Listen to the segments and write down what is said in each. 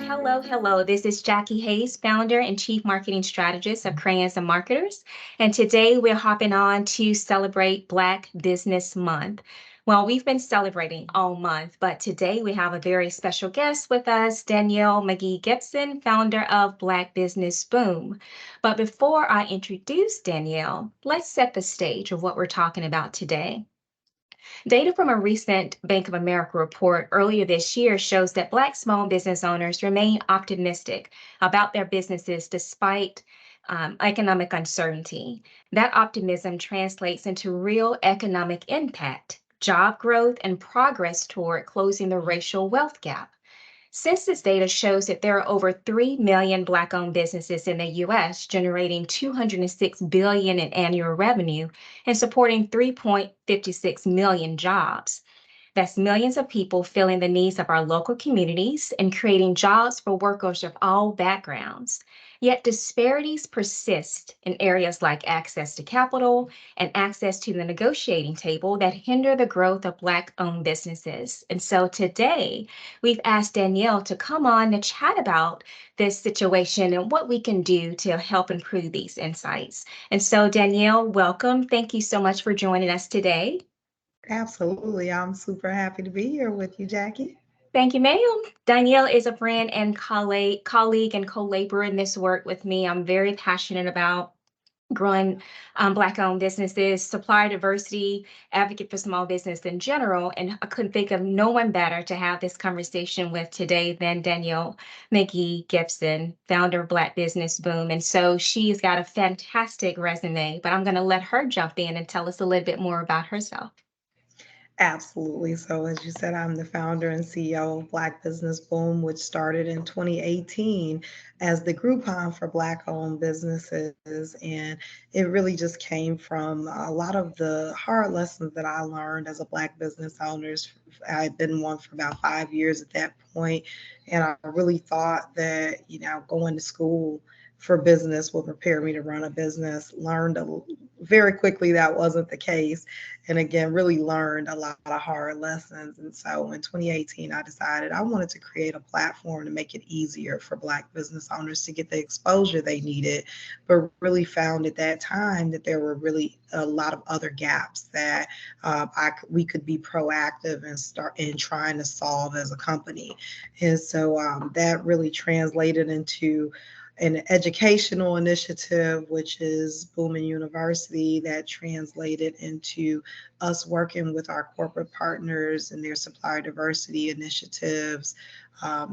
Hello, hello. This is Jackie Hayes, founder and chief marketing strategist of Crayons Marketers. And today we're hopping on to celebrate Black Business Month. Well, we've been celebrating all month, but today we have a very special guest with us, Danielle McGee Gibson, founder of Black Business Boom. But before I introduce Danielle, let's set the stage of what we're talking about today. Data from a recent Bank of America report earlier this year shows that Black small business owners remain optimistic about their businesses despite economic uncertainty. That optimism translates into real economic impact, job growth, and progress toward closing the racial wealth gap. Census data shows that there are over 3 million Black-owned businesses in the U.S., generating $206 billion in annual revenue and supporting 3.56 million jobs. That's millions of people filling the needs of our local communities and creating jobs for workers of all backgrounds. Yet disparities persist in areas like access to capital and access to the negotiating table that hinder the growth of Black-owned businesses. And so today, we've asked Danielle to come on to chat about this situation and what we can do to help improve these insights. And so, Danielle, welcome. Thank you so much for joining us today. Absolutely. I'm super happy to be here with you, Jackie. Thank you, ma'am. Danielle is a friend and colleague and co-laborer in this work with me. I'm very passionate about growing Black-owned businesses, supplier diversity, advocate for small business in general, and I couldn't think of no one better to have this conversation with today than Danielle McGee Gibson, founder of Black Business Boom. And so she's got a fantastic resume, but I'm going to let her jump in and tell us a little bit more about herself. Absolutely. So, as you said, I'm the founder and CEO of Black Business Boom, which started in 2018 as the Groupon for Black owned businesses. And it really just came from a lot of the hard lessons that I learned as a Black business owner. I'd been one for about 5 years at that point, and I really thought that, going to school for business will prepare me to run a business. Very quickly that wasn't the case, and again really learned a lot of hard lessons. And so in 2018 I decided I wanted to create a platform to make it easier for Black business owners to get the exposure they needed, but really found at that time that there were really a lot of other gaps that we could be proactive and start in trying to solve as a company. And so that really translated into an educational initiative, which is Booming University, that translated into us working with our corporate partners and their supplier diversity initiatives.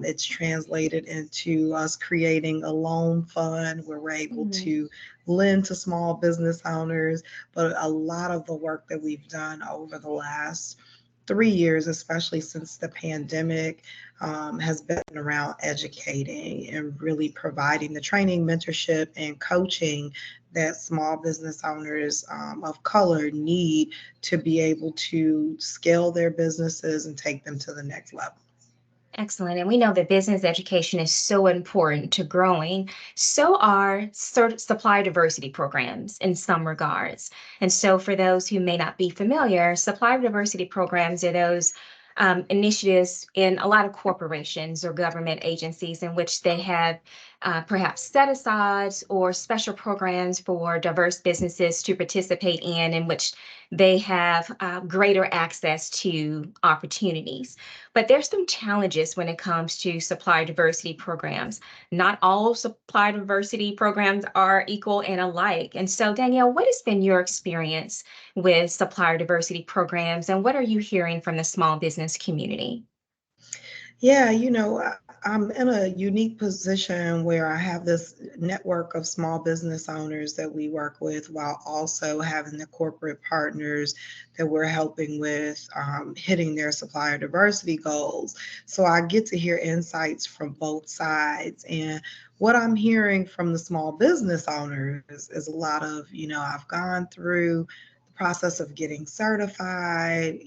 It's translated into us creating a loan fund where we're able Mhm. to lend to small business owners. But a lot of the work that we've done over the last 3 years, especially since the pandemic, has been around educating and really providing the training, mentorship, and coaching that small business owners of color need to be able to scale their businesses and take them to the next level. Excellent. And we know that business education is so important to growing. So are supply diversity programs in some regards. And so, for those who may not be familiar, supply diversity programs are those initiatives in a lot of corporations or government agencies in which they have perhaps set asides or special programs for diverse businesses to participate in which they have greater access to opportunities. But there's some challenges when it comes to supply diversity programs. Not all supply diversity programs are equal and alike. And so, Danielle, what has been your experience with supplier diversity programs, and what are you hearing from the small business community? Yeah, I'm in a unique position where I have this network of small business owners that we work with while also having the corporate partners that we're helping with hitting their supplier diversity goals. So I get to hear insights from both sides. And what I'm hearing from the small business owners is a lot of, I've gone through process of getting certified,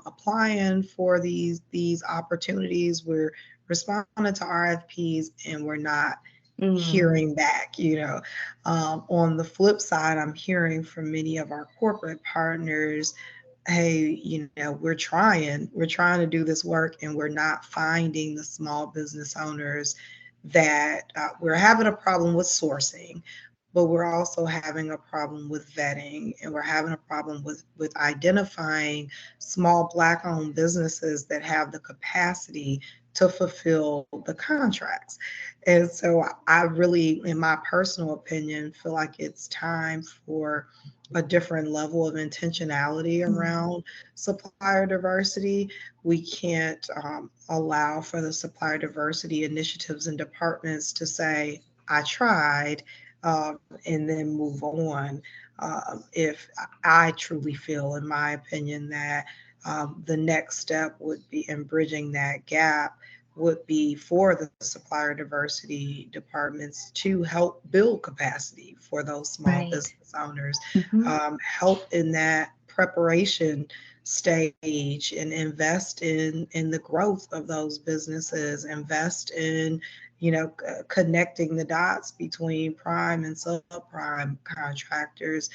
applying for these opportunities. We're responding to RFPs and we're not Mm, hearing back. On the flip side, I'm hearing from many of our corporate partners hey, we're trying to do this work, and we're not finding the small business owners that we're having a problem with sourcing, but we're also having a problem with vetting, and we're having a problem with identifying small Black owned businesses that have the capacity to fulfill the contracts. And so I really, in my personal opinion, feel like it's time for a different level of intentionality around supplier diversity. We can't allow for the supplier diversity initiatives and departments to say, I tried, and then move on. If I truly feel, in my opinion, that the next step would be in bridging that gap would be for the supplier diversity departments to help build capacity for those small Right. business owners, Hmm. help in that preparation stage, and invest in the growth of those businesses, invest in connecting the dots between prime and subprime contractors,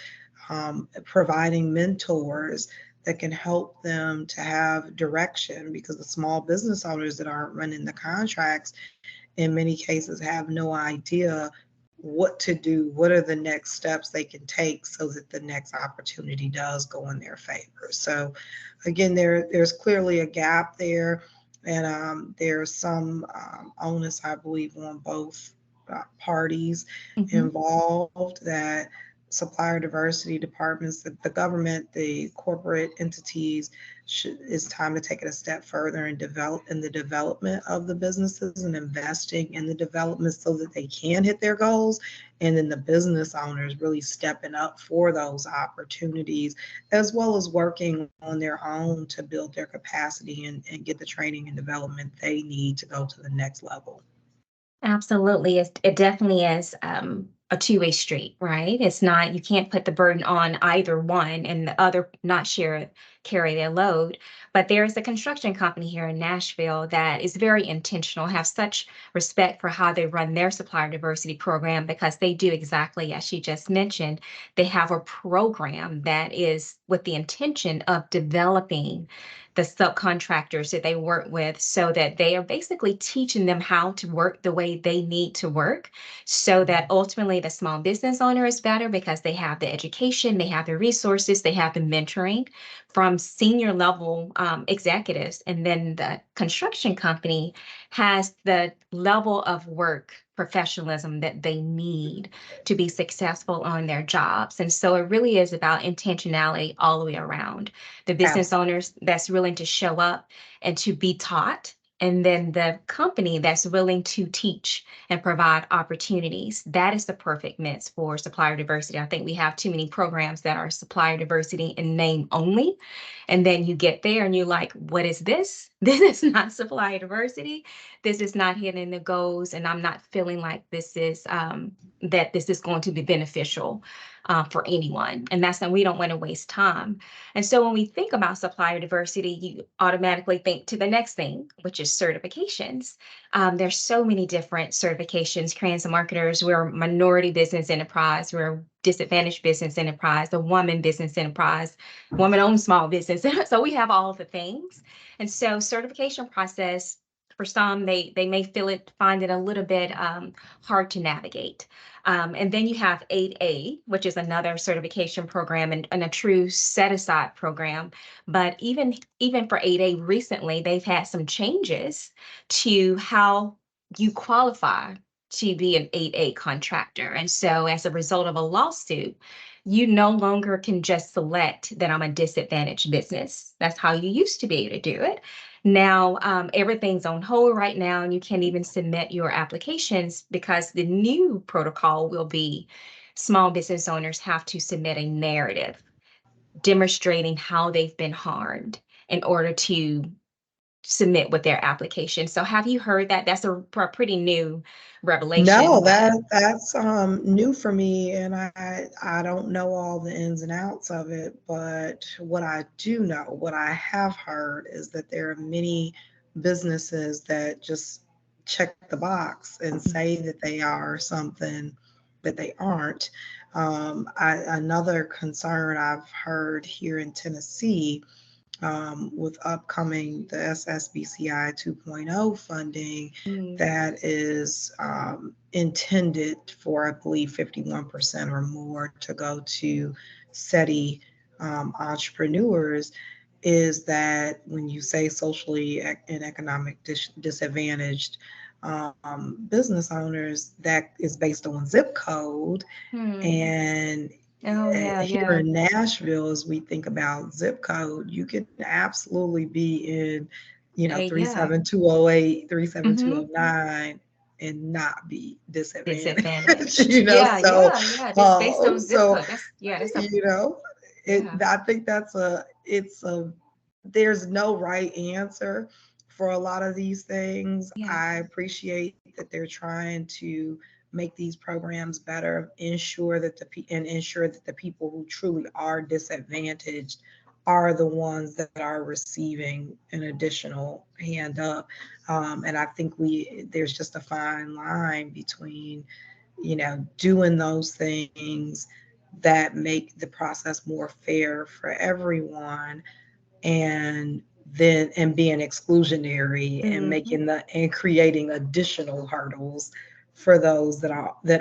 providing mentors that can help them to have direction, because the small business owners that aren't running the contracts in many cases have no idea what to do, what are the next steps they can take so that the next opportunity does go in their favor. So again, there's clearly a gap there, and there's some onus, I believe, on both parties Hmm. involved, that supplier diversity departments, the government, the corporate entities, it's time to take it a step further and develop in the development of the businesses and investing in the development so that they can hit their goals. And then the business owners really stepping up for those opportunities, as well as working on their own to build their capacity and get the training and development they need to go to the next level. Absolutely. It definitely is a two-way street, right? It's not, you can't put the burden on either one and the other not carry their load. But there's a construction company here in Nashville that is very intentional, have such respect for how they run their supplier diversity program, because they do exactly as she just mentioned. They have a program that is with the intention of developing the subcontractors that they work with, so that they are basically teaching them how to work the way they need to work, so that ultimately the small business owner is better because they have the education, they have the resources, they have the mentoring from senior level executives. And then the construction company has the level of work professionalism that they need to be successful on their jobs. And so it really is about intentionality all the way around. The business Absolutely. owners that's willing to show up and to be taught, and then the company that's willing to teach and provide opportunities. That is the perfect mix for supplier diversity. I think we have too many programs that are supplier diversity in name only. And then you get there and you're like, what is this? This is not supplier diversity. This is not hitting the goals. And I'm not feeling like this is that this is going to be beneficial for anyone. And that's we don't want to waste time. And so when we think about supplier diversity, you automatically think to the next thing, which is certifications. There's so many different certifications. Crayons Marketers, we're a minority business enterprise, we're a disadvantaged business enterprise, a woman business enterprise, woman-owned small business. So we have all the things. And so certification process, for some, they may find it a little bit hard to navigate. And then you have 8A, which is another certification program, and a true set-aside program. But even for 8A recently, they've had some changes to how you qualify to be an 8A contractor. And so as a result of a lawsuit, you no longer can just select that I'm a disadvantaged business. That's how you used to be able to do it. Now, everything's on hold right now, and you can't even submit your applications because the new protocol will be small business owners have to submit a narrative demonstrating how they've been harmed in order to submit with their application. So have you heard that? That's a pretty new revelation, No, but that's new for me, and I don't know all the ins and outs of it. But what I do know, what I have heard, is that there are many businesses that just check the box and say that they are something that they aren't. Another concern I've heard here in Tennessee, with upcoming the SSBCI 2.0 funding Mm, that is intended for, I believe, 51% or more to go to SETI entrepreneurs, is that when you say socially and economic disadvantaged business owners, that is based on zip code. hmm. And Oh, yeah, here yeah. in Nashville, as we think about zip code, you can absolutely be in, Yeah. 37208, three seven two Mm-hmm. zero nine, and not be disadvantaged, Disadvantaged. Yeah, so, yeah, yeah. Just based on zip so, code. That's a, you know, yeah, I think there's no right answer for a lot of these things. yeah. I appreciate that they're trying to make these programs better, ensure that the people who truly are disadvantaged are the ones that are receiving an additional hand up. And I think there's just a fine line between, doing those things that make the process more fair for everyone, and being exclusionary and Mm-hmm. creating additional hurdles for those that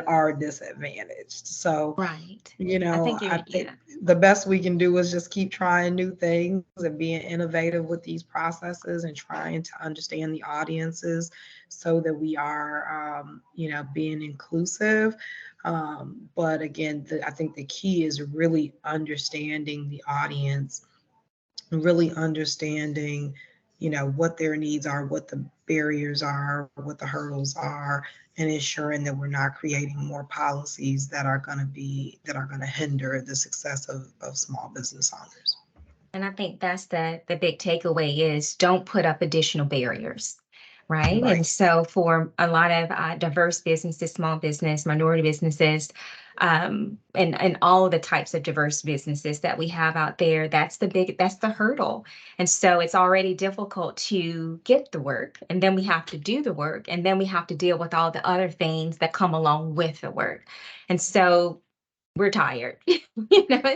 are disadvantaged. So, Right. I think I you're, think yeah. the best we can do is just keep trying new things and being innovative with these processes and trying to understand the audiences so that we are, being inclusive. But again, I think the key is really understanding the audience, really understanding, what their needs are, what the barriers are, what the hurdles are, and ensuring that we're not creating more policies that are going to hinder the success of small business owners. And I think that's the big takeaway is don't put up additional barriers, right? Right. And so for a lot of diverse businesses, small business, minority businesses, and all of the types of diverse businesses that we have out there, that's the hurdle. And so it's already difficult to get the work, and then we have to do the work, and then we have to deal with all the other things that come along with the work. And so we're tired,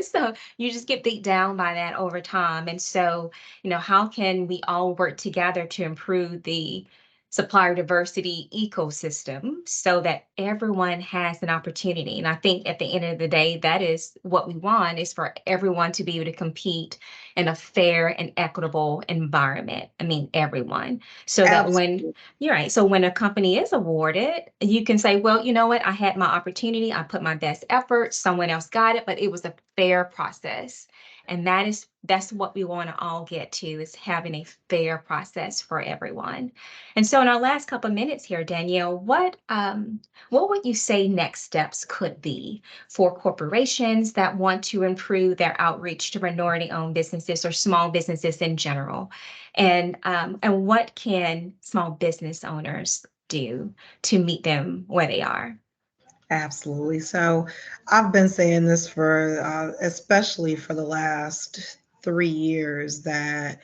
so you just get beat down by that over time. And so, how can we all work together to improve the supplier diversity ecosystem so that everyone has an opportunity? And I think at the end of the day, that is what we want, is for everyone to be able to compete in a fair and equitable environment. I mean, everyone. So that when Absolutely. you're right. So when a company is awarded, you can say, well, you know what? I had my opportunity. I put my best effort. Someone else got it, but it was a fair process. And that's what we want to all get to, is having a fair process for everyone. And so in our last couple of minutes here, Danielle, what would you say next steps could be for corporations that want to improve their outreach to minority-owned businesses or small businesses in general? And what can small business owners do to meet them where they are? Absolutely. So I've been saying this for, especially for the last 3 years, that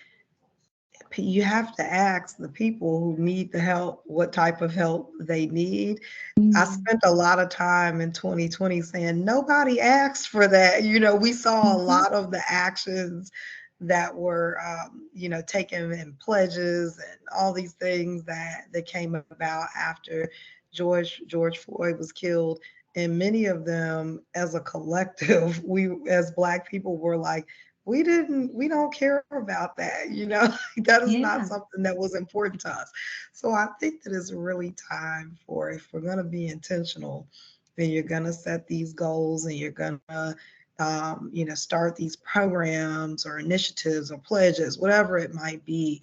you have to ask the people who need the help what type of help they need. I Mm, spent a lot of time in 2020 saying nobody asked for that. We saw a mhm, lot of the actions that were, taken, and pledges and all these things that came about after George Floyd was killed. And many of them, as a collective, we as Black people were like, we don't care about that. That is not yeah. something that was important to us. So I think that it's really time for, if we're going to be intentional, then you're going to set these goals, and you're going to, start these programs or initiatives or pledges, whatever it might be,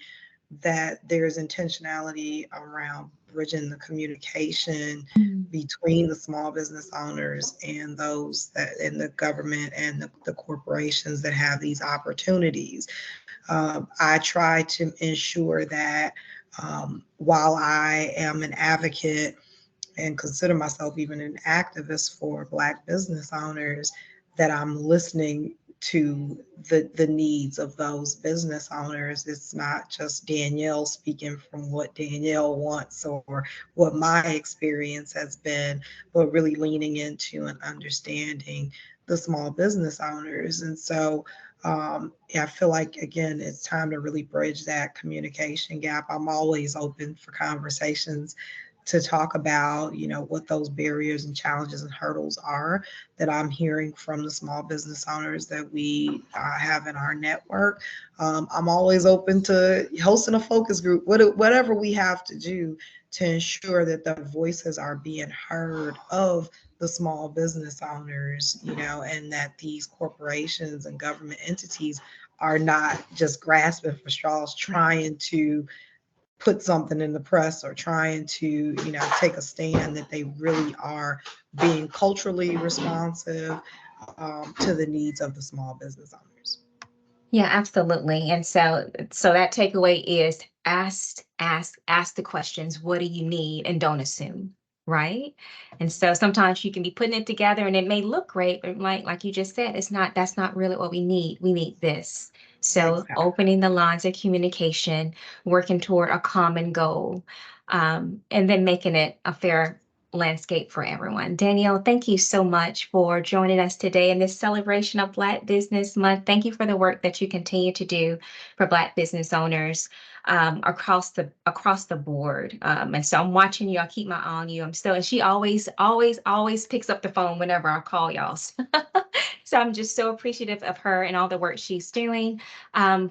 that there's intentionality around bridging the communication Mm, between the small business owners and those that in the government and the corporations that have these opportunities. I try to ensure that, while I am an advocate and consider myself even an activist for Black business owners, that I'm listening to the needs of those business owners. It's not just Danielle speaking from what Danielle wants or what my experience has been, but really leaning into and understanding the small business owners. And so yeah, I feel like, again, it's time to really bridge that communication gap. I'm always open for conversations to talk about, what those barriers and challenges and hurdles are that I'm hearing from the small business owners that we have in our network. I'm always open to hosting a focus group, whatever we have to do to ensure that the voices are being heard of the small business owners, and that these corporations and government entities are not just grasping for straws, trying to put something in the press or trying to, take a stand, that they really are being culturally responsive to the needs of the small business owners. Yeah, absolutely. And so that takeaway is ask the questions. What do you need? And don't assume, right? And so sometimes you can be putting it together and it may look great, but like you just said, that's not really what we need. We need this. So Exactly. opening the lines of communication, working toward a common goal, and then making it a fair landscape for everyone. Danielle, thank you so much for joining us today in this celebration of Black Business Month. Thank you for the work that you continue to do for Black business owners across the board. And so I'm watching you. I keep my eye on you. And she always picks up the phone whenever I call y'all. So I'm just so appreciative of her and all the work she's doing.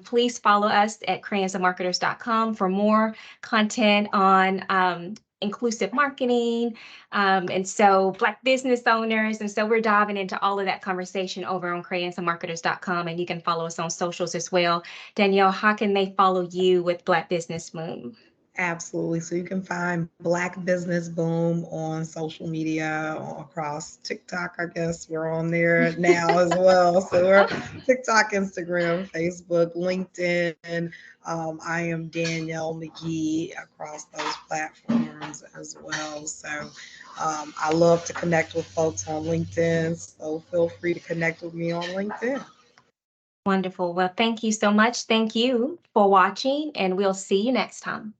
Please follow us at crayonsandmarketers.com for more content on inclusive marketing, and so Black business owners. And so we're diving into all of that conversation over on crayonsandmarketers.com, and you can follow us on socials as well. Danielle, how can they follow you with Black Business Boom? Absolutely. So you can find Black Business Boom on social media across TikTok. I guess we're on there now as well. So we're TikTok, Instagram, Facebook, LinkedIn. I am Danielle McGee across those platforms as well. So I love to connect with folks on LinkedIn. So feel free to connect with me on LinkedIn. Wonderful. Well, thank you so much. Thank you for watching, and we'll see you next time.